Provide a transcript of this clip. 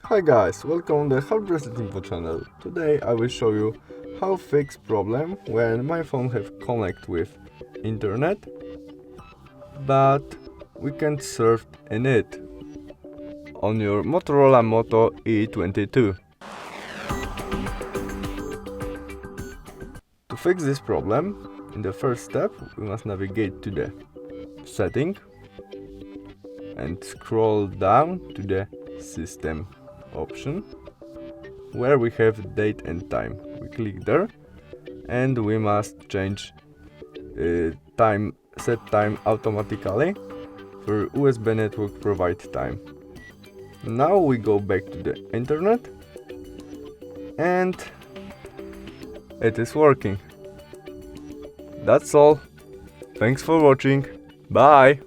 Hi guys, welcome to the troubleshooting info channel. Today I will show you how fix problem when my phone have connect with internet, but we can't surf in it on your Motorola Moto E22. To fix this problem, in the first step we must navigate to the setting and scroll down to the system option where we have date and time. We click there and we must change set time automatically for USB network provide time. Now we go back to the internet and it is working. That's all. Thanks for watching. Bye.